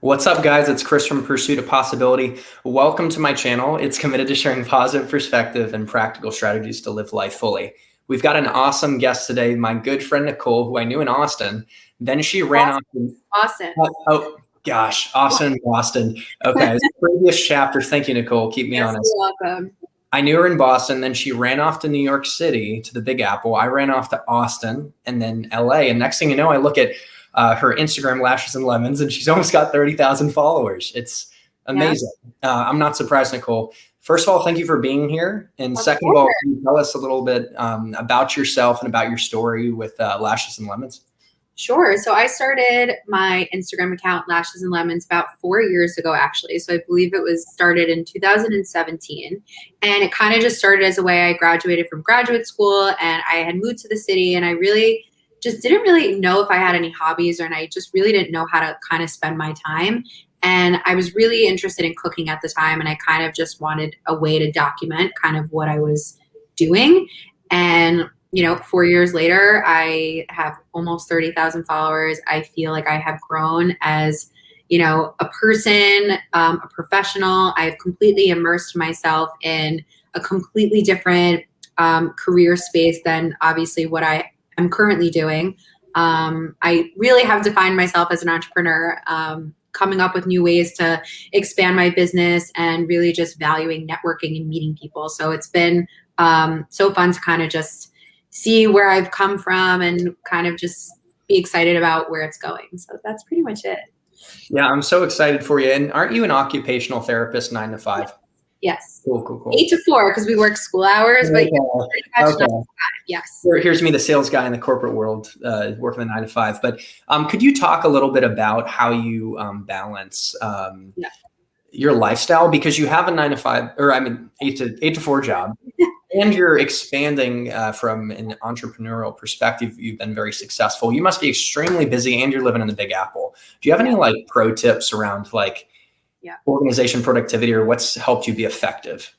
What's up, guys? It's Chris from Pursuit of Possibility. Welcome to my channel. It's committed to sharing positive perspective and practical strategies to live life fully. We've got an awesome guest today, my good friend Nicole, who I knew in Austin. Then she ran off to Austin. Oh gosh, Austin and Boston. Okay, previous chapter. Thank you, Nicole. Keep me honest. You're welcome. I knew her in Boston. Then she ran off to New York City to the Big Apple. I ran off to Austin and then LA. And next thing you know, I look at her Instagram, Lashes and Lemons, and she's almost got 30,000 followers. It's amazing. Yeah. I'm not surprised, Nicole. First of all, thank you for being here. And second of all, can you tell us a little bit about yourself and about your story with Lashes and Lemons? Sure. So I started my Instagram account, Lashes and Lemons, about 4 years ago, actually. So I believe it was started in 2017. And it kind of just started as a way I graduated from graduate school and I had moved to the city, and I really just didn't really know if I had any hobbies, and I just really didn't know how to kind of spend my time. And I was really interested in cooking at the time, and I kind of just wanted a way to document kind of what I was doing. And 4 years later, I have almost 30,000 followers. I feel like I have grown as, a person, a professional. I've completely immersed myself in a completely different career space than obviously what I'm currently doing. I really have defined myself as an entrepreneur, coming up with new ways to expand my business and really just valuing networking and meeting people. So it's been so fun to kind of just see where I've come from and kind of just be excited about where it's going. So that's pretty much it. Yeah, I'm so excited for you. And aren't you an occupational therapist, 9 to 5? Yes. Cool. 8 to 4 because we work school hours, but okay. Yes. Here's me, the sales guy in the corporate world, working the 9 to 5. But could you talk a little bit about how you balance your lifestyle, because you have a 9 to 5, or 8 to 4 job, and you're expanding from an entrepreneurial perspective. You've been very successful. You must be extremely busy, and you're living in the Big Apple. Do you have any pro tips around organization productivity, or what's helped you be effective?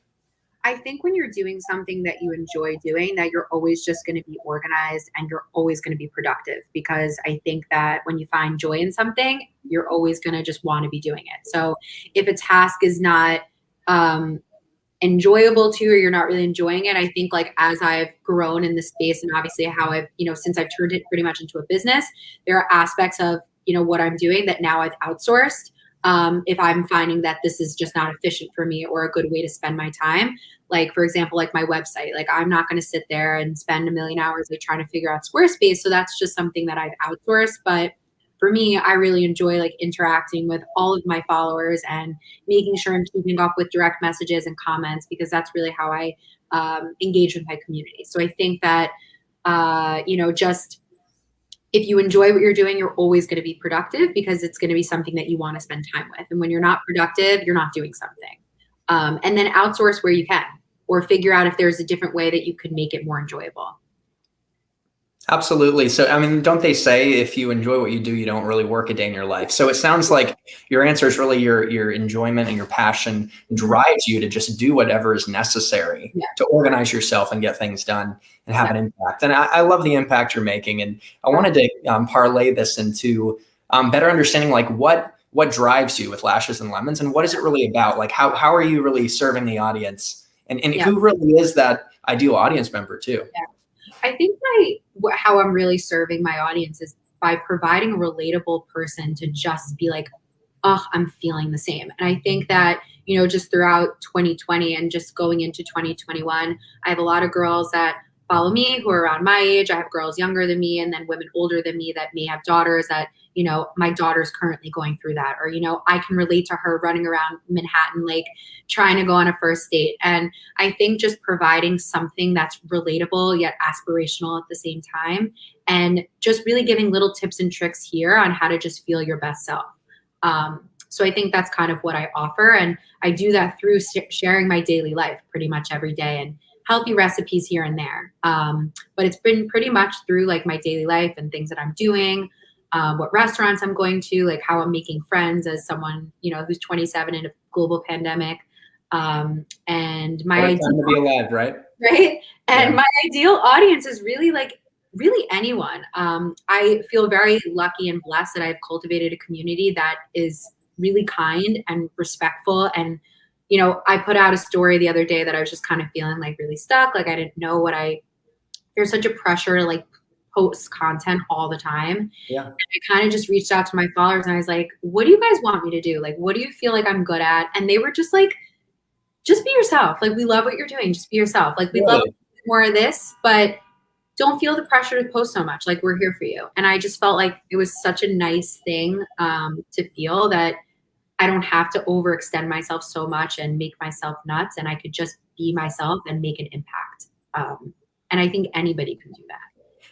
I think when you're doing something that you enjoy doing, that you're always just going to be organized and you're always going to be productive, because I think that when you find joy in something, you're always going to just want to be doing it. So if a task is not enjoyable to you, or you're not really enjoying it, I think as I've grown in the space, and obviously how I've, since I've turned it pretty much into a business, there are aspects of, what I'm doing that now I've outsourced. If I'm finding that this is just not efficient for me or a good way to spend my time, for example, my website, I'm not going to sit there and spend a million hours trying to figure out Squarespace. So that's just something that I've outsourced. But for me, I really enjoy interacting with all of my followers and making sure I'm keeping up with direct messages and comments, because that's really how I engage with my community. So I think that, just if you enjoy what you're doing, you're always going to be productive, because it's going to be something that you want to spend time with. And when you're not productive, you're not doing something. And then outsource where you can, or figure out if there's a different way that you could make it more enjoyable. Absolutely. So, don't they say if you enjoy what you do, you don't really work a day in your life? So it sounds like your answer is really your enjoyment and your passion drives you to just do whatever is necessary to organize yourself and get things done and have an impact. And I love the impact you're making. And I wanted to parlay this into better understanding what drives you with Lashes and Lemons, and what is it really about? How are you really serving the audience, and who really is that ideal audience member too? Yeah. I think how I'm really serving my audience is by providing a relatable person to just be oh, I'm feeling the same. And I think that, just throughout 2020 and just going into 2021, I have a lot of girls that follow me who are around my age. I have girls younger than me, and then women older than me that may have daughters that, my daughter's currently going through that, or, I can relate to her running around Manhattan, trying to go on a first date. And I think just providing something that's relatable yet aspirational at the same time, and just really giving little tips and tricks here on how to just feel your best self. So I think that's kind of what I offer. And I do that through sharing my daily life pretty much every day, and healthy recipes here and there. But it's been pretty much through my daily life and things that I'm doing, what restaurants I'm going to, how I'm making friends as someone, who's 27 in a global pandemic. And my idea to be alive, right? Right. And my ideal audience is really really anyone. I feel very lucky and blessed that I've cultivated a community that is really kind and respectful. And, you know, I put out a story the other day that I was just kind of feeling like really stuck. Like I didn't know there's such a pressure to like post content all the time. Yeah. And I kind of just reached out to my followers and I was like, what do you guys want me to do? Like, what do you feel like I'm good at? And they were just like, just be yourself. Like, we love what you're doing. Just be yourself. Like, we love more of this, but don't feel the pressure to post so much. Like, we're here for you. And I just felt like it was such a nice thing to feel that I don't have to overextend myself so much and make myself nuts. And I could just be myself and make an impact. And I think anybody can do that.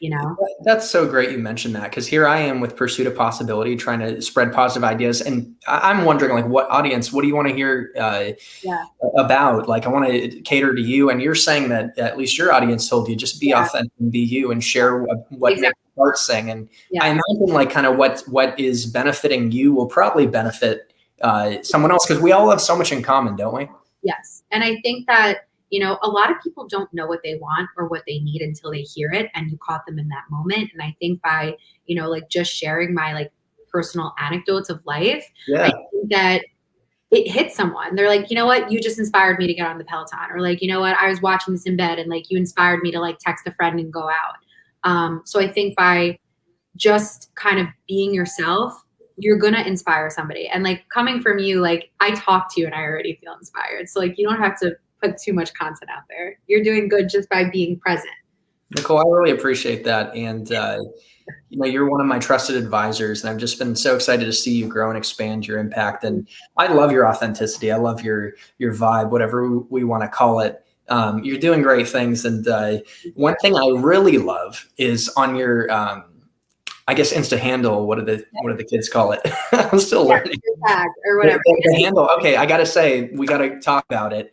You know, that's so great you mentioned that, because here I am with Pursuit of Possibility trying to spread positive ideas, and I'm wondering, like, what audience, what do you want to hear about? Like, I want to cater to you, and you're saying that at least your audience told you just be authentic and be you and share what makes your heart sing. And I imagine like kind of what is benefiting you will probably benefit someone else, because we all have so much in common, don't we? Yes, and I think that, you know, a lot of people don't know what they want or what they need until they hear it and you caught them in that moment. And I think by, you know, like just sharing my like personal anecdotes of life, I think that it hits someone. They're like, you know what, you just inspired me to get on the Peloton. Or like, you know what, I was watching this in bed and like you inspired me to like text a friend and go out. So I think by just kind of being yourself, you're going to inspire somebody. And like coming from you, like I talk to you and I already feel inspired. So like you don't have to put too much content out there. You're doing good just by being present. Nicole, I really appreciate that. And, you know, you're one of my trusted advisors, and I've just been so excited to see you grow and expand your impact. And I love your authenticity. I love your vibe, whatever we want to call it. You're doing great things. And one thing I really love is on your, I guess, Insta handle. What do the kids call it? I'm still learning. Tag or whatever. The handle. Okay, I got to say, we got to talk about it.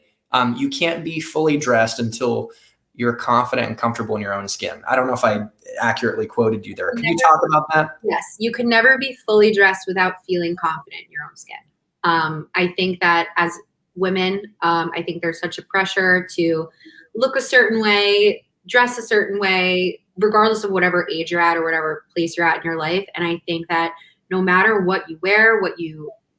You can't be fully dressed until you're confident and comfortable in your own skin. I don't know if I accurately quoted you there. Can you talk about that? Yes. You can never be fully dressed without feeling confident in your own skin. I think that as women, I think there's such a pressure to look a certain way, dress a certain way, regardless of whatever age you're at or whatever place you're at in your life. And I think that no matter what you wear,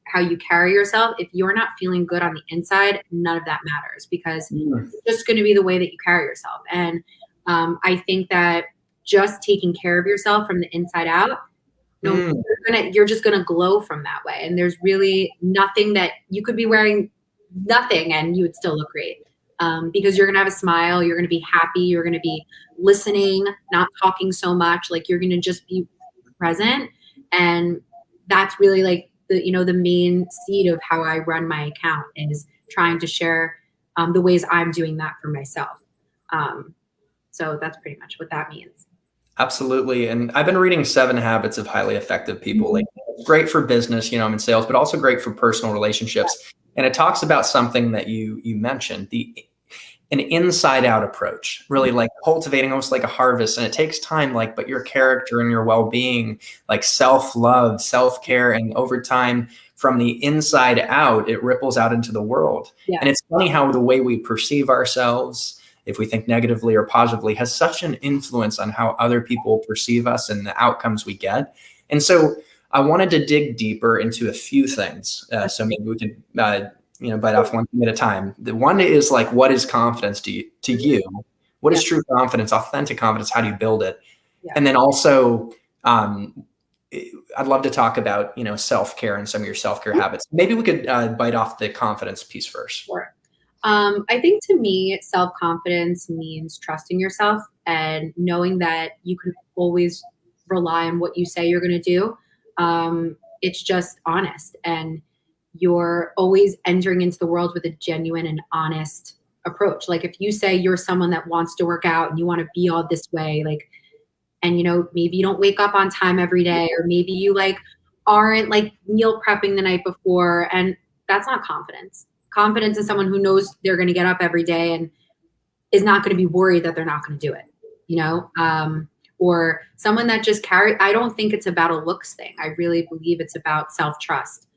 how you carry yourself, if you're not feeling good on the inside, none of that matters, because it's just going to be the way that you carry yourself. And I think that just taking care of yourself from the inside out, you're just going to glow from that way. And there's really nothing that you could be wearing nothing and you would still look great, because you're going to have a smile. You're going to be happy. You're going to be listening, not talking so much. Like you're going to just be present. And that's really like the main seed of how I run my account, is trying to share the ways I'm doing that for myself. So that's pretty much what that means. Absolutely. And I've been reading 7 Habits of Highly Effective People. Like, great for business, you know, I'm in sales, but also great for personal relationships. And it talks about something that you mentioned, an inside out approach, really like cultivating almost like a harvest. And it takes time, like, but your character and your well-being, like self-love, self-care, and over time from the inside out, it ripples out into the world. Yeah. And it's funny how the way we perceive ourselves, if we think negatively or positively, has such an influence on how other people perceive us and the outcomes we get. And so I wanted to dig deeper into a few things. So maybe we can, bite off one thing at a time. The one is like, what is confidence to you? What is true confidence, authentic confidence? How do you build it? Yeah. And then also, I'd love to talk about, self-care and some of your self-care habits. Maybe we could bite off the confidence piece first. Sure. I think to me, self-confidence means trusting yourself and knowing that you can always rely on what you say you're going to do. It's just honest, and you're always entering into the world with a genuine and honest approach. Like if you say you're someone that wants to work out and you want to be all this way, like, and maybe you don't wake up on time every day, or maybe you like aren't like meal prepping the night before, and that's not confidence. Confidence is someone who knows they're going to get up every day and is not going to be worried that they're not going to do it, or someone that just I don't think it's about a looks thing. I really believe it's about self-trust.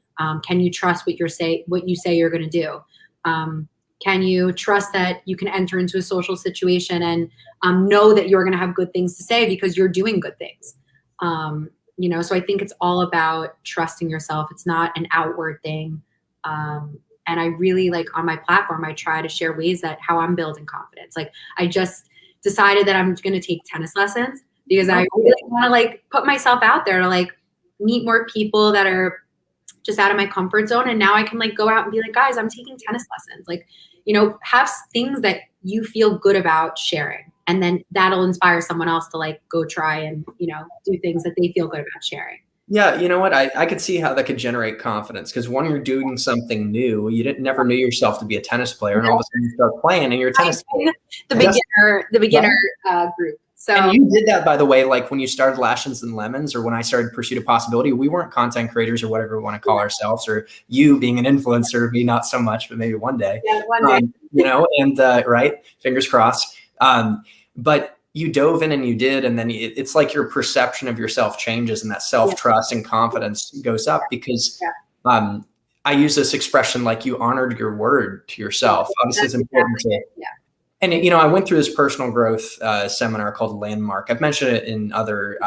Can you trust what you say you're going to do? Can you trust that you can enter into a social situation and know that you're going to have good things to say because you're doing good things? So I think it's all about trusting yourself. It's not an outward thing. And I really like on my platform, I try to share ways that how I'm building confidence. Like I just decided that I'm going to take tennis lessons because I really want to like put myself out there to like meet more people that are just out of my comfort zone. And now I can like go out and be like, guys, I'm taking tennis lessons. Like, have things that you feel good about sharing. And then that'll inspire someone else to like go try and, do things that they feel good about sharing. Yeah, you know what? I could see how that could generate confidence because when you're doing something new, you never knew yourself to be a tennis player, and all of a sudden you start playing and you're a tennis player. The beginner group. So, and you did that, by the way, like when you started Lashes and Lemons or when I started Pursuit of Possibility, we weren't content creators or whatever we want to call ourselves, or you being an influencer, me not so much, but maybe one day. Yeah, one day. And right, fingers crossed. But you dove in and you did, and then it's like your perception of yourself changes and that self-trust and confidence goes up because I use this expression like you honored your word to yourself. Obviously, it's important to and I went through this personal growth seminar called Landmark. I've mentioned it in other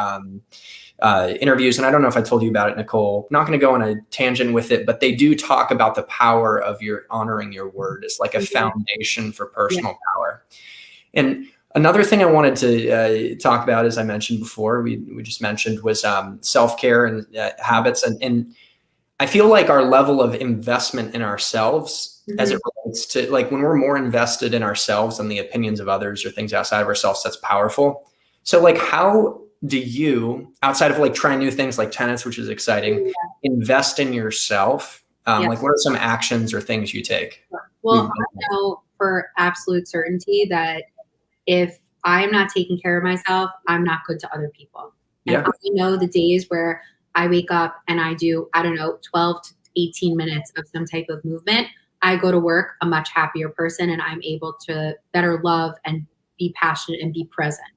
interviews, and I don't know if I told you about it, Nicole. I'm not going to go on a tangent with it, but they do talk about the power of your honoring your word. It's like a foundation for personal power. And another thing I wanted to talk about, as I mentioned before, we just mentioned was self-care and habits. And I feel like our level of investment in ourselves as it relates to like when we're more invested in ourselves than the opinions of others or things outside of ourselves, that's powerful. So like, how do you, outside of like trying new things like tennis, which is exciting, invest in yourself? Like what are some actions or things you take? Well, I know for absolute certainty that if I'm not taking care of myself, I'm not good to other people. And I know the days where I wake up and I do, 12 to 18 minutes of some type of movement, I go to work a much happier person and I'm able to better love and be passionate and be present.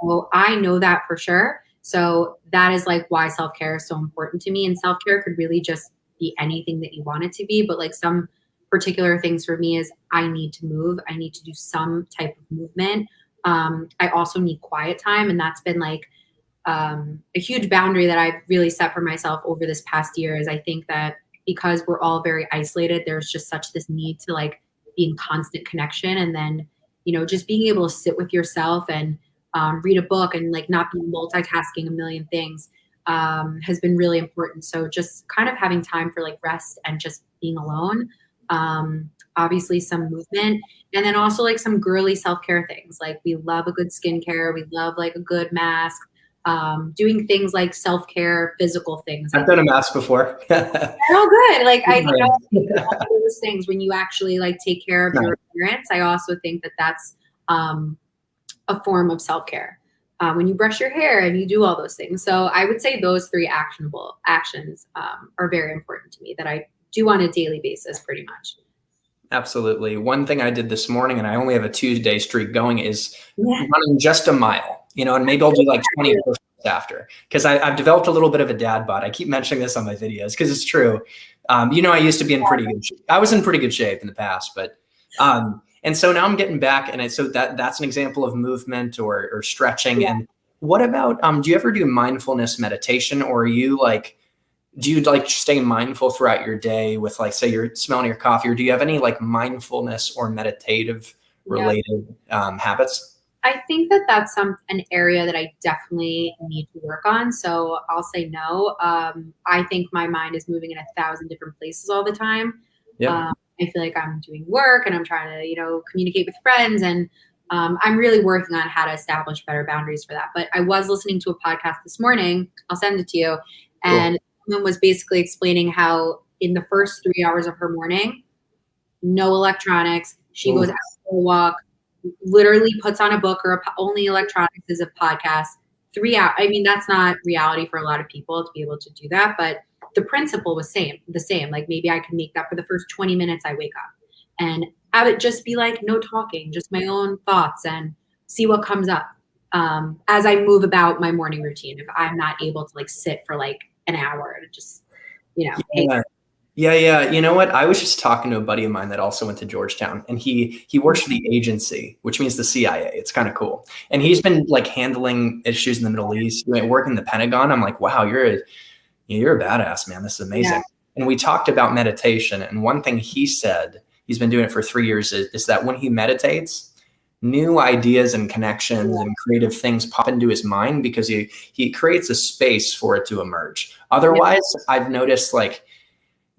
So I know that for sure. So that is like why self-care is so important to me. And self-care could really just be anything that you want it to be. But like some particular things for me is I need to move. I need to do some type of movement. I also need quiet time. And that's been like a huge boundary that I've really set for myself over this past year is I think that because we're all very isolated, there's just such this need to like be in constant connection. And then, just being able to sit with yourself and read a book and like not be multitasking a million things has been really important. So just kind of having time for like rest and just being alone. Obviously some movement, and then also like some girly self-care things. Like we love a good skincare. We love like a good mask, doing things like self-care, physical things. I've done a mask before. They're all good. Like all those things when you actually like take care of your appearance. I also think that that's a form of self-care. When you brush your hair and you do all those things. So I would say those 3 actionable actions are very important to me that I do on a daily basis pretty much. Absolutely. One thing I did this morning, and I only have a 2-day streak going, is running just a mile, and maybe I'll do like 20 push-ups after, because I've developed a little bit of a dad bod. I keep mentioning this on my videos because it's true. I used to be in pretty good shape. I was in pretty good shape in the past, but and so now I'm getting back, and so that's an example of movement or stretching. And what about do you ever do mindfulness meditation, or are you like, do you like stay mindful throughout your day with like, say you're smelling your coffee, or do you have any like mindfulness or meditative related habits? I think that that's an area that I definitely need to work on. So I'll say no. I think my mind is moving in 1,000 different places all the time. I feel like I'm doing work and I'm trying to, communicate with friends, and I'm really working on how to establish better boundaries for that. But I was listening to a podcast this morning. I'll send it to you. And woman was basically explaining how in the first 3 hours of her morning, no electronics. She goes out for a walk, literally puts on a book, or only electronics is a podcast. 3 hours. I mean, that's not reality for a lot of people to be able to do that, but the principle was the same. Like maybe I could make that for the first 20 minutes I wake up and have it just be like no talking, just my own thoughts, and see what comes up as I move about my morning routine. If I'm not able to like sit for like an hour to just, Yeah, yeah. You know what? I was just talking to a buddy of mine that also went to Georgetown, and he works for the agency, which means the CIA. It's kind of cool. And he's been like handling issues in the Middle East, working the Pentagon. I'm like, wow, you're a badass, man. This is Yeah. amazing. And we talked about meditation, and one thing he said, he's been doing it for 3 years, is that when he meditates, new ideas and connections and creative things pop into his mind because he creates a space for it to emerge. Otherwise, I've noticed like,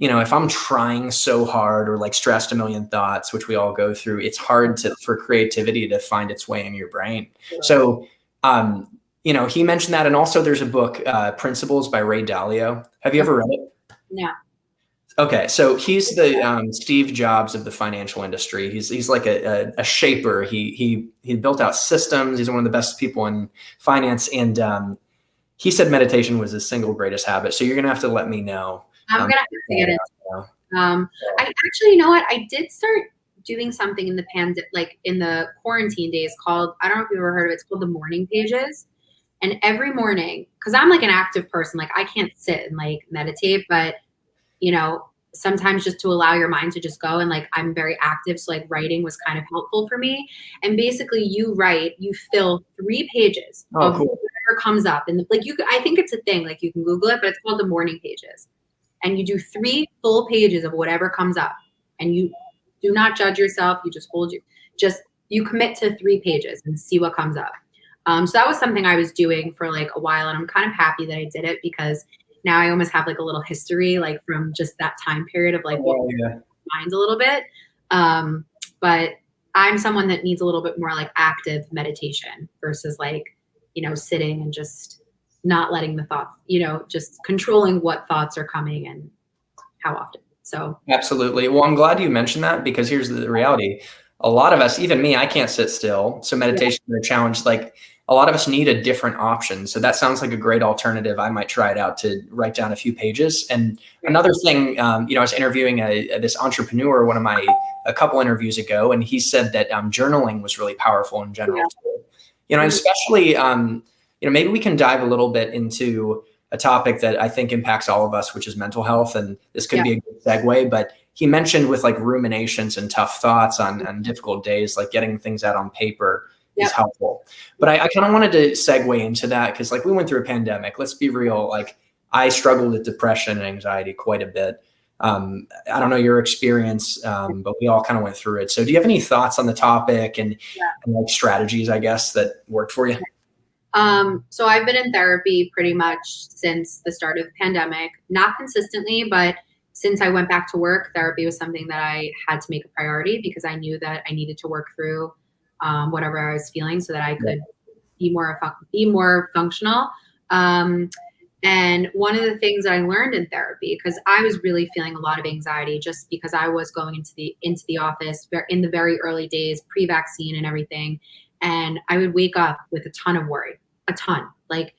if I'm trying so hard or like stressed a million thoughts, which we all go through, it's hard for creativity to find its way in your brain. So, he mentioned that. And also there's a book, Principles by Ray Dalio. Have you ever read it? No. Okay. So he's the Steve Jobs of the financial industry. He's like a shaper. He built out systems. He's one of the best people in finance. And he said meditation was his single greatest habit. So you're going to have to let me know. I'm gonna have to get into it. I actually, you know what? I did start doing something in the quarantine days called, I don't know if you've ever heard of it. It's called the morning pages. And every morning, because I'm like an active person, like I can't sit and like meditate, but sometimes just to allow your mind to just go, and like I'm very active, so like writing was kind of helpful for me. And basically you fill 3 pages of cool. whatever comes up. And like I think it's a thing, like you can Google it, but it's called the morning pages. And you do 3 full pages of whatever comes up, and you do not judge yourself. You just you commit to 3 pages and see what comes up. So that was something I was doing for like a while, and I'm kind of happy that I did it because now I almost have like a little history, like from just that time period of like mind a little bit. But I'm someone that needs a little bit more like active meditation versus like, sitting and just not letting the thoughts, just controlling what thoughts are coming and how often. So absolutely. Well, I'm glad you mentioned that, because here's the reality. A lot of us, even me, I can't sit still. So meditation is a challenge. Like a lot of us need a different option. So that sounds like a great alternative. I might try it out to write down a few pages. And another thing, I was interviewing this entrepreneur, a couple interviews ago, and he said that journaling was really powerful in general. And especially, maybe we can dive a little bit into a topic that I think impacts all of us, which is mental health. And this could be a good segue, but he mentioned with like ruminations and tough thoughts on difficult days, like getting things out on paper is helpful. But I kind of wanted to segue into that because like we went through a pandemic. Let's be real. Like I struggled with depression and anxiety quite a bit. I don't know your experience, but we all kind of went through it. So do you have any thoughts on the topic and like strategies, I guess, that worked for you? So I've been in therapy pretty much since the start of the pandemic, not consistently, but since I went back to work, therapy was something that I had to make a priority because I knew that I needed to work through whatever I was feeling so that I could be more functional. And one of the things that I learned in therapy, because I was really feeling a lot of anxiety just because I was going into the office in the very early days, pre-vaccine and everything. And I would wake up with a ton of worry, a ton. Like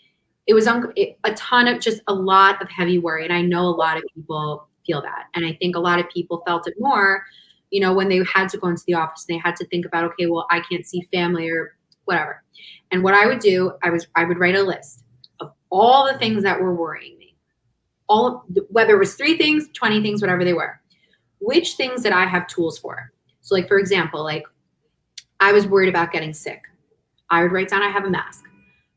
it was a ton of just a lot of heavy worry. And I know a lot of people feel that. And I think a lot of people felt it more, when they had to go into the office, they had to think about, okay, well, I can't see family or whatever. And what I would do, I would write a list of all the things that were worrying me, whether it was 3 things, 20 things, whatever they were, which things did I have tools for? So like, for example, like I was worried about getting sick. I would write down, I have a mask.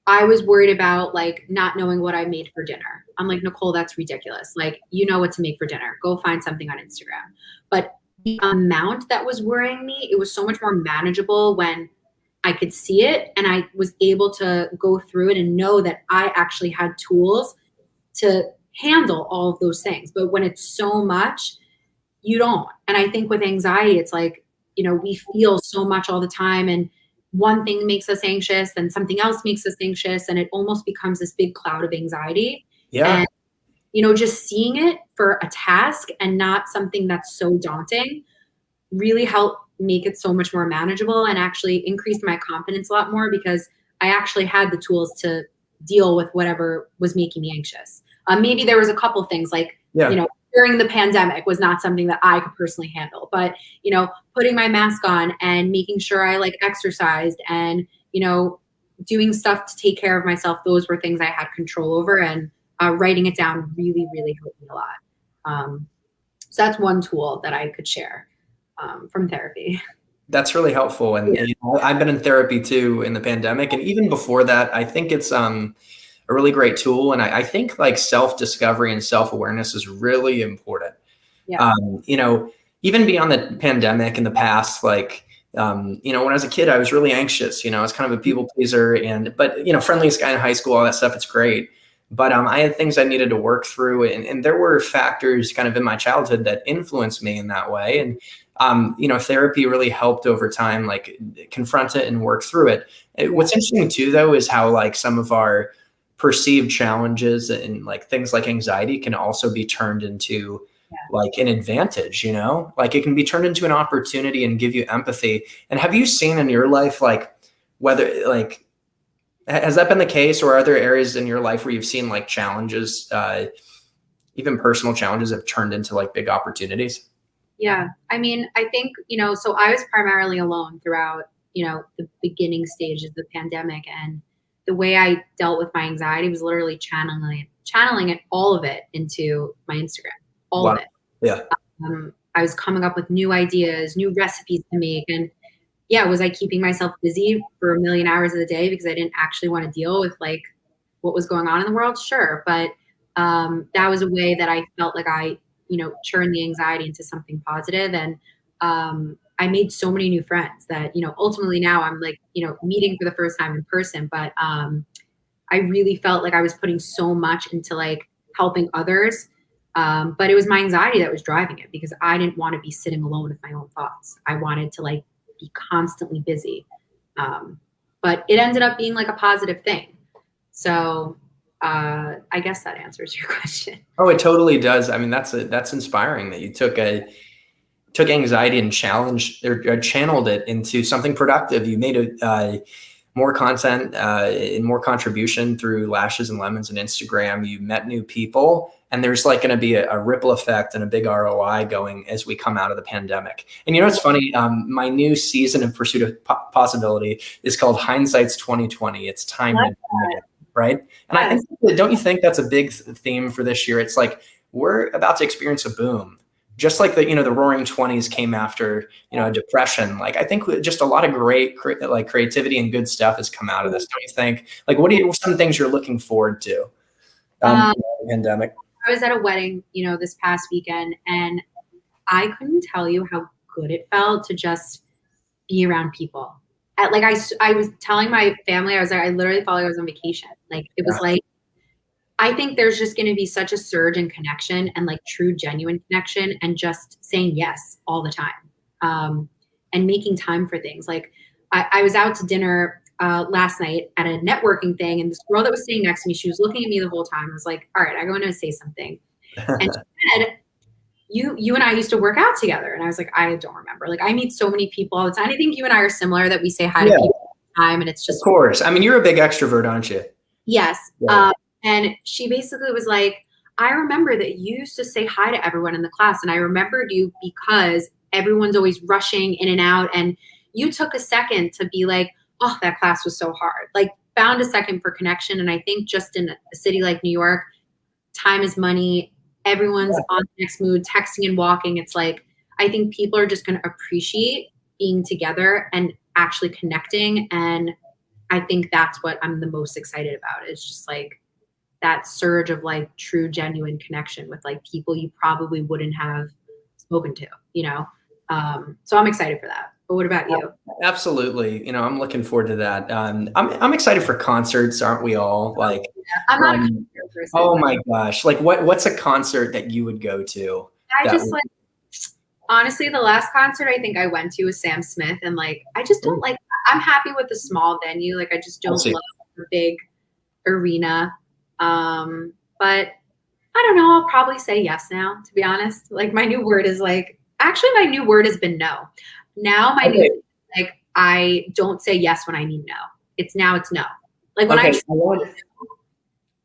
I was worried about like not knowing what I made for dinner. I'm like, Nicole, that's ridiculous. Like, you know what to make for dinner. Go find something on Instagram. But the amount that was worrying me, it was so much more manageable when I could see it and I was able to go through it and know that I actually had tools to handle all of those things. But when it's so much, you don't. And I think with anxiety, it's like, we feel so much all the time, and one thing makes us anxious, then something else makes us anxious, and it almost becomes this big cloud of anxiety. Yeah. And, just seeing it for a task and not something that's so daunting really helped make it so much more manageable and actually increased my confidence a lot more because I actually had the tools to deal with whatever was making me anxious. Maybe there was a couple things like, during the pandemic was not something that I could personally handle, but, putting my mask on and making sure I like exercised and, doing stuff to take care of myself. Those were things I had control over, and writing it down really, really helped me a lot. So that's one tool that I could share from therapy. That's really helpful. And Yeah. I've been in therapy too in the pandemic. And even before that, I think it's a really great tool. And I think like self-discovery and self-awareness is really important. Yeah. Even beyond the pandemic in the past, like, when I was a kid, I was really anxious, I was kind of a people pleaser but friendliest guy in high school, all that stuff. It's great. But I had things I needed to work through, and there were factors kind of in my childhood that influenced me in that way. And therapy really helped over time, like confront it and work through it. What's interesting too, though, is how like some of our perceived challenges and like things like anxiety can also be turned into like an advantage, like it can be turned into an opportunity and give you empathy. And have you seen in your life, like whether like, has that been the case, or are there areas in your life where you've seen like challenges, even personal challenges have turned into like big opportunities? Yeah. I mean, I think, so I was primarily alone throughout, the beginning stages of the pandemic. And the way I dealt with my anxiety was literally channeling it, all of it into my Instagram, all of it. Yeah. I was coming up with new ideas, new recipes to make. And yeah, was I keeping myself busy for a million hours of the day because I didn't actually want to deal with like what was going on in the world? Sure. But that was a way that I felt like I, turned the anxiety into something positive. And I made so many new friends that, ultimately now I'm like, meeting for the first time in person. But I really felt like I was putting so much into like helping others. But it was my anxiety that was driving it, because I didn't want to be sitting alone with my own thoughts. I wanted to like be constantly busy. But it ended up being like a positive thing. So I guess that answers your question. Oh, it totally does. I mean, that's inspiring that you took anxiety and challenged or channeled it into something productive. You made more content and more contribution through Lashes and Lemons and Instagram. You met new people, and there's like going to be a ripple effect and a big ROI going as we come out of the pandemic. And it's funny. My new season of Pursuit of Possibility is called Hindsight's 2020. It's time to right? And I think, don't you think that's a big theme for this year? It's like we're about to experience a boom, just like the the Roaring '20s came after a depression. Like I think just a lot of great like creativity and good stuff has come out of this. Don't you think? Like what are some things you're looking forward to? The pandemic. I was at a wedding, this past weekend, and I couldn't tell you how good it felt to just be around people. I was telling my family, I was like, I literally felt like I was on vacation. Like it was like, I think there's just going to be such a surge in connection and like true, genuine connection, and just saying yes all the time, and making time for things. Like I was out to dinner last night at a networking thing, and this girl that was sitting next to me, she was looking at me the whole time. I was like, all right, I'm going to say something. And she said, you and I used to work out together. And I was like, I don't remember. Like I meet so many people all the time. I think you and I are similar, that we say hi to people all the time, and it's just, of course. I mean, you're a big extrovert, aren't you? Yes. Yeah. And she basically was like, I remember that you used to say hi to everyone in the class. And I remembered you because everyone's always rushing in and out. And you took a second to be like, oh, that class was so hard. Like found a second for connection. And I think just in a city like New York, time is money. Everyone's on the next mood, texting and walking. It's like, I think people are just going to appreciate being together and actually connecting. And I think that's what I'm the most excited about. It's just like that surge of like true, genuine connection with like people you probably wouldn't have spoken to, so I'm excited for that. But what about you? Absolutely. I'm looking forward to that. I'm excited for concerts. Aren't we all? Like, I'm not a concert person. Oh my gosh. Like what's a concert that you would go to? Honestly, the last concert I think I went to was Sam Smith. And like, I just don't like, I'm happy with the small venue. Like I just don't love the big arena. But I don't know. I'll probably say yes now, to be honest. Like my new word is like, actually my new word has been no. Now my new, like, I don't say yes when I mean no. It's no. Like when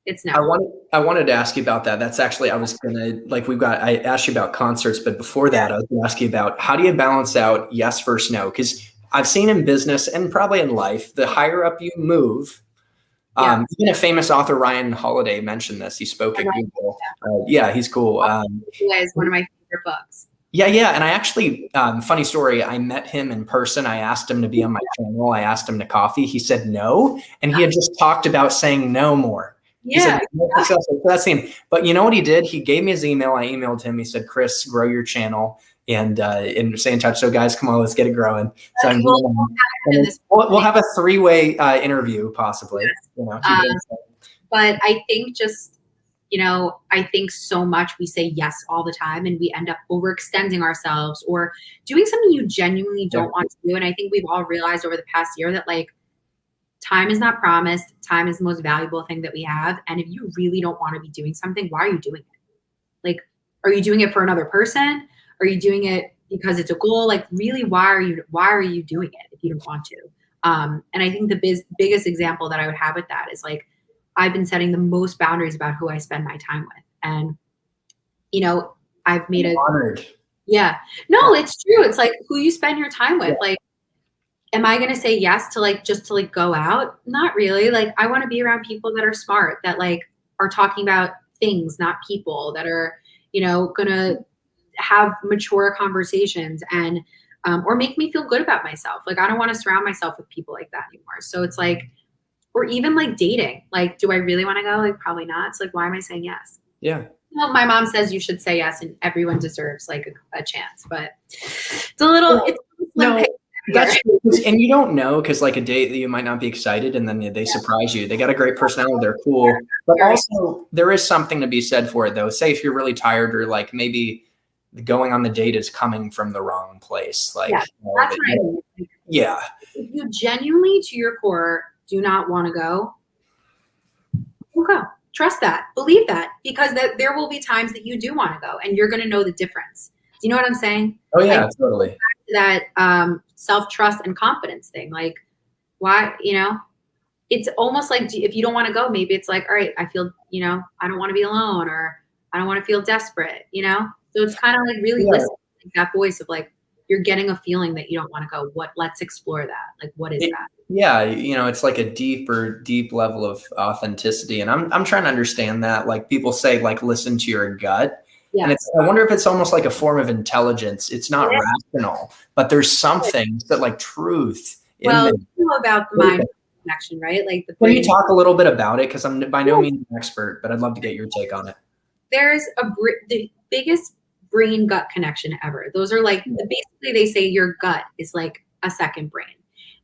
it's no. I wanted to ask you about that. That's actually, I was gonna I asked you about concerts, but before that, I was gonna ask you about how do you balance out yes versus no? Because I've seen in business and probably in life, the higher up you move. Even a famous author, Ryan Holiday, mentioned this. He spoke at Google. He's cool. He is one of my your books. Yeah. And I actually, funny story, I met him in person. I asked him to be on my channel. I asked him to coffee. He said no. And he had just talked about saying no more. He said, no, that's him. But you know what he did? He gave me his email. I emailed him. He said, Chris, grow your channel and stay in touch. So guys, come on, let's get it growing. So we'll have a 3-way interview possibly. But I think I think so much we say yes all the time and we end up overextending ourselves or doing something you genuinely don't want to do. And I think we've all realized over the past year that like time is not promised. Time is the most valuable thing that we have. And if you really don't want to be doing something, why are you doing it? Like, are you doing it for another person? Are you doing it because it's a goal? Like really, why are you doing it if you don't want to? And I think the biggest example that I would have with that is like, I've been setting the most boundaries about who I spend my time with. And, I've made honored. Yeah. No, it's true. It's like who you spend your time with. Yeah. Like, am I going to say yes to like, just to like go out? Not really. Like, I want to be around people that are smart, that like are talking about things, not people, that are, going to have mature conversations and, or make me feel good about myself. Like, I don't want to surround myself with people like that anymore. So it's like, or even like dating, like, do I really want to go? Like, probably not. It's like, why am I saying yes? Yeah. Well, my mom says you should say yes and everyone deserves like a chance, but it's a little, that's true. And you don't know, because like a date that you might not be excited and then they surprise you. They got a great personality. They're cool. But also there is something to be said for it though. Say if you're really tired or like maybe going on the date is coming from the wrong place. Like, that's what I mean. Yeah. If you genuinely to your core do not want to go, don't go. Trust that. Believe that. Because there will be times that you do want to go and you're going to know the difference. Do you know what I'm saying? Oh, yeah, like, totally. That self-trust and confidence thing. Like, why, it's almost like if you don't want to go, maybe it's like, all right, I feel, I don't want to be alone or I don't want to feel desperate, So it's kind of like really listening to that voice of like, you're getting a feeling that you don't want to go. Let's explore that. Like, what is that? Yeah. It's like a deep level of authenticity. And I'm trying to understand that. Like people say, like, listen to your gut. Yes. And I wonder if it's almost like a form of intelligence. It's not rational, but there's some things that like truth. Well, you know about the mind connection, right? Like the brain. Can you talk a little bit about it? Because I'm by no means an expert, but I'd love to get your take on it. There's the biggest brain gut connection ever. Those are like basically they say your gut is like a second brain.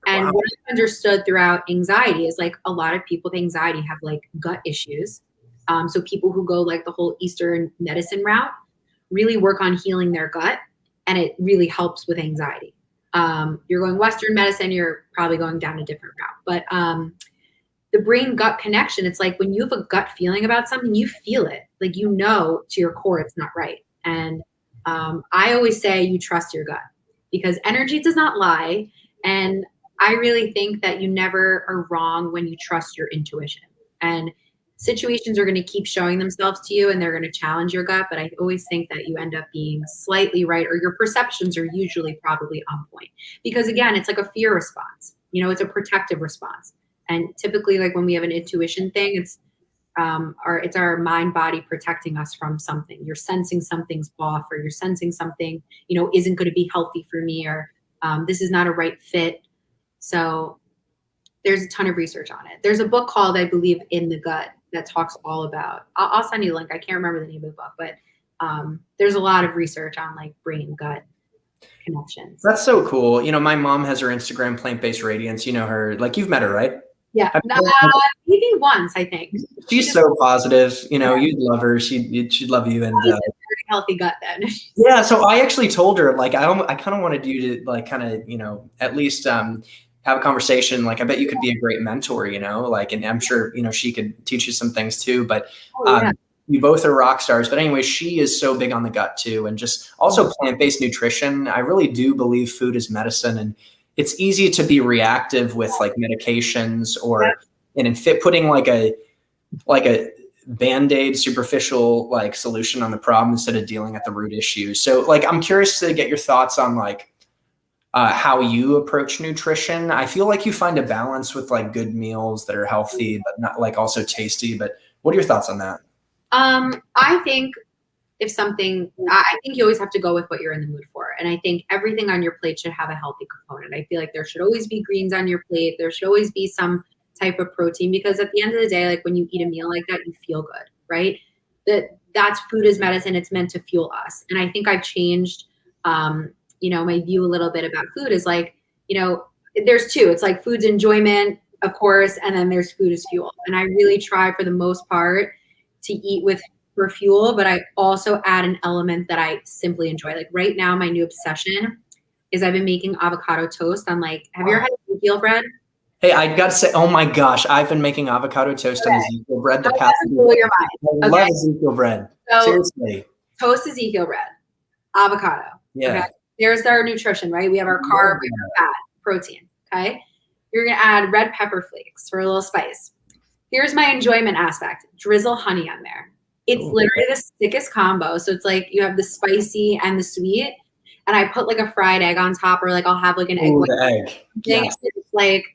And what I've understood throughout anxiety is like a lot of people with anxiety have like gut issues. So people who go like the whole Eastern medicine route really work on healing their gut, and it really helps with anxiety. You're going Western medicine, you're probably going down a different route. But the brain gut connection, it's like when you have a gut feeling about something, you feel it. Like to your core it's not right. And I always say you trust your gut because energy does not lie. And I really think that you never are wrong when you trust your intuition. And situations are going to keep showing themselves to you and they're going to challenge your gut. But I always think that you end up being slightly right, or your perceptions are usually probably on point. Because again, it's like a fear response. It's a protective response. And typically like when we have an intuition thing, it's our mind body protecting us from something. You're sensing something's off, or you're sensing something, isn't going to be healthy for me, or this is not a right fit. So there's a ton of research on it. There's a book called, I believe, In the Gut that talks all about, I'll send you a link. I can't remember the name of the book, but there's a lot of research on like brain gut connections. That's so cool. My mom has her Instagram, Plant-Based Radiance. You know her, like you've met her, right? Yeah, maybe once, I think. She's so positive. You'd love her. She'd love you. And very healthy gut then. Yeah. So I actually told her, like, I kind of wanted you to like, kind of, at least have a conversation. Like, I bet you could be a great mentor, like, and I'm sure, she could teach you some things too, but you both are rock stars. But anyway, she is so big on the gut too. And just also plant-based nutrition. I really do believe food is medicine, and it's easy to be reactive with like medications putting like a Band-Aid superficial like solution on the problem instead of dealing at the root issue. So like, I'm curious to get your thoughts on like how you approach nutrition. I feel like you find a balance with like good meals that are healthy, but not like also tasty. But what are your thoughts on that? I think if something, I think you always have to go with what you're in the mood for. And I think everything on your plate should have a healthy component. I feel like there should always be greens on your plate. There should always be some type of protein, because at the end of the day, like when you eat a meal like that, you feel good, right? That's food is medicine. It's meant to fuel us. And I think I've changed, my view a little bit about food is like, there's two. It's like food's enjoyment, of course, and then there's food as fuel. And I really try for the most part to eat for fuel, but I also add an element that I simply enjoy. Like right now, my new obsession is I've been making avocado toast on have you ever had Ezekiel bread? Hey, I got to say, oh my gosh, I've been making avocado toast on Ezekiel bread the past week. Blow your mind. I love Ezekiel bread. So, seriously. Toast Ezekiel bread, avocado. Yeah. Okay? There's our nutrition, right? We have our carb, we have our fat, protein. Okay. You're going to add red pepper flakes for a little spice. Here's my enjoyment aspect. Drizzle honey on there. It's literally the sickest combo. So it's like you have the spicy and the sweet. And I put like a fried egg on top, or like I'll have like an egg. The egg. Yes. It's like,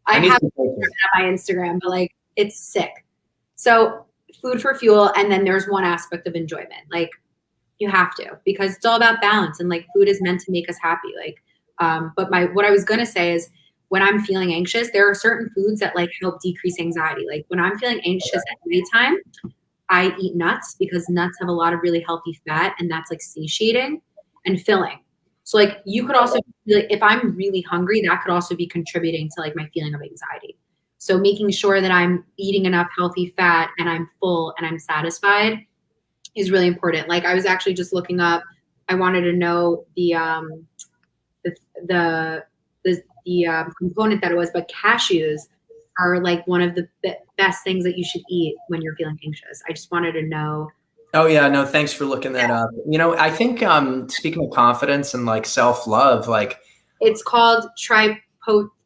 I have it on my Instagram, but like it's sick. So food for fuel. And then there's one aspect of enjoyment. Like you have to, because it's all about balance, and like food is meant to make us happy. Like, but what I was going to say is, when I'm feeling anxious, there are certain foods that like help decrease anxiety. Like when I'm feeling anxious at nighttime, I eat nuts, because nuts have a lot of really healthy fat, and that's like satiating and filling. So like you could also, if I'm really hungry, that could also be contributing to like my feeling of anxiety. So making sure that I'm eating enough healthy fat and I'm full and I'm satisfied is really important. Like I was actually just looking up, I wanted to know the component that it was, but cashews are like one of the best things that you should eat when you're feeling anxious. I just wanted to know. Oh yeah, no, thanks for looking that up. I think speaking of confidence and like self-love, like it's called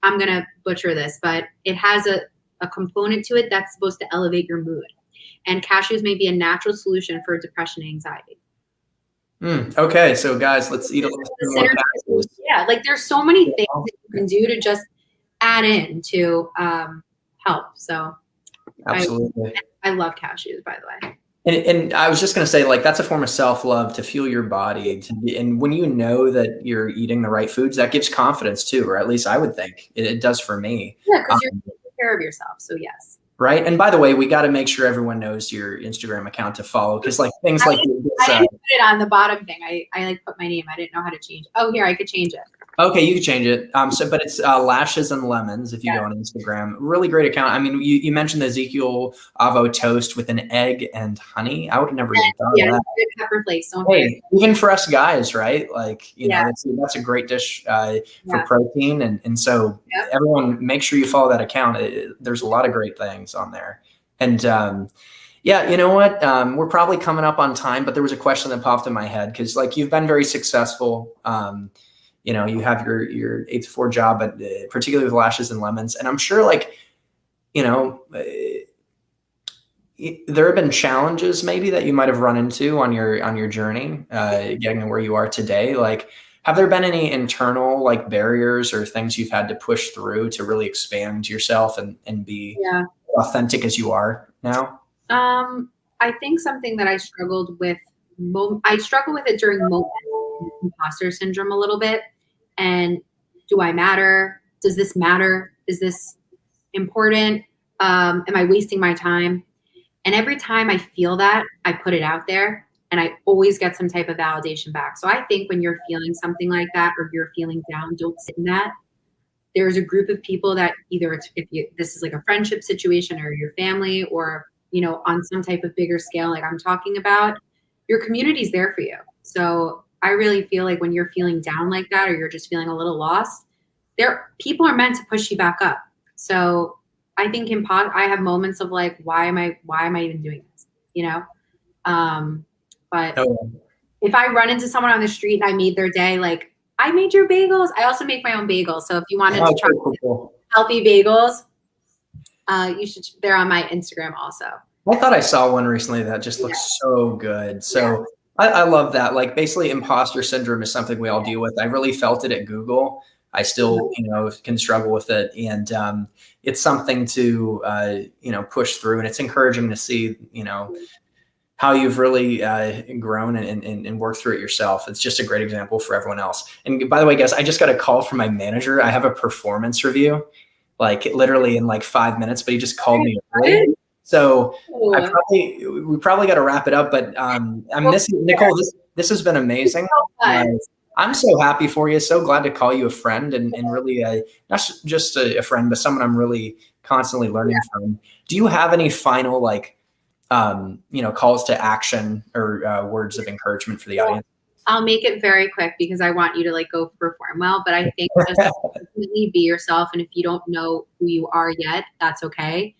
I'm gonna butcher this, but it has a component to it that's supposed to elevate your mood. And cashews may be a natural solution for depression and anxiety. Okay, so guys, let's eat a little bit more cashews. Yeah, like there's so many things that you can do to just add in to help. So absolutely, I love cashews, by the way. And I was just going to say, like, that's a form of self-love, to fuel your body. And when you know that you're eating the right foods, that gives confidence too, or at least I would think it does for me. Yeah, because you're taking care of yourself. So yes. Right. And by the way, we got to make sure everyone knows your Instagram account to follow, because like things like this, I didn't put it on the bottom thing. I like put my name. I didn't know how to change it. Oh, here, I could change it. Okay, you can change it. But it's Lashes and Lemons if you go on Instagram. Really great account. I mean, you mentioned the Ezekiel Avo toast with an egg and honey. I would have never even thought of that. Good pepper flakes. Hey, even for us guys, right? Like, that's a great dish for protein. And so everyone, make sure you follow that account. There's a lot of great things on there. And you know what? We're probably coming up on time, but there was a question that popped in my head, because like you've been very successful. You have your 8 to 4 job, but particularly with Lashes and Lemons. And I'm sure there have been challenges maybe that you might have run into on your journey, getting to where you are today. Like, have there been any internal like barriers or things you've had to push through to really expand yourself and be authentic as you are now? I think something that I struggled with, I struggle with it during moments of imposter syndrome a little bit. And do I matter? Does this matter? Is this important? Am I wasting my time? And every time I feel that, I put it out there, and I always get some type of validation back. So I think when you're feeling something like that, or you're feeling down, don't sit in that. There's a group of people that either this is like a friendship situation, or your family, or, on some type of bigger scale, like I'm talking about, your community's there for you. So I really feel like when you're feeling down like that, or you're just feeling a little lost, people are meant to push you back up. So I think I have moments of like, why am I even doing this? But if I run into someone on the street and I made their day, like, I made your bagels. I also make my own bagels. So if you wanted to try healthy bagels, they're on my Instagram also. I thought I saw one recently that just looks so good. So I love that. Like, basically imposter syndrome is something we all deal with. I really felt it at Google. I still, can struggle with it. And it's something to, push through. And it's encouraging to see, how you've really grown and worked through it yourself. It's just a great example for everyone else. And by the way, guys, I just got a call from my manager. I have a performance review, like literally in like 5 minutes, but he just called me early. So we probably got to wrap it up, but I'm missing Nicole. This has been amazing. I'm so happy for you. So glad to call you a friend and really not just a friend, but someone I'm really constantly learning from. Do you have any final calls to action or words of encouragement for the audience? I'll make it very quick because I want you to go perform well, but I think just completely be yourself. And if you don't know who you are yet, that's okay.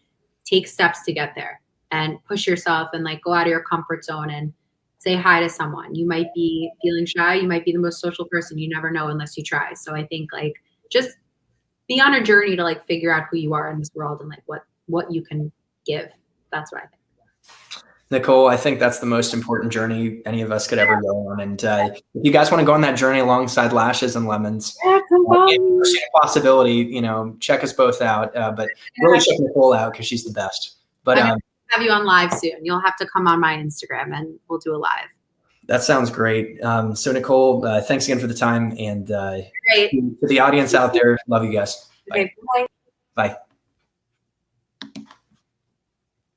Take steps to get there and push yourself and go out of your comfort zone and say hi to someone. You might be feeling shy. You might be the most social person. You never know unless you try. So I think just be on a journey to figure out who you are in this world and what you can give. That's what I think. Nicole, I think that's the most important journey any of us could ever go on. And if you guys want to go on that journey alongside Lashes and Lemons, Possibility, check us both out. But really check Nicole out because she's the best. But have you on live soon. You'll have to come on my Instagram and we'll do a live. That sounds great. So Nicole, thanks again for the time. And to the audience out there, love you guys. Bye. Okay, bye. Bye.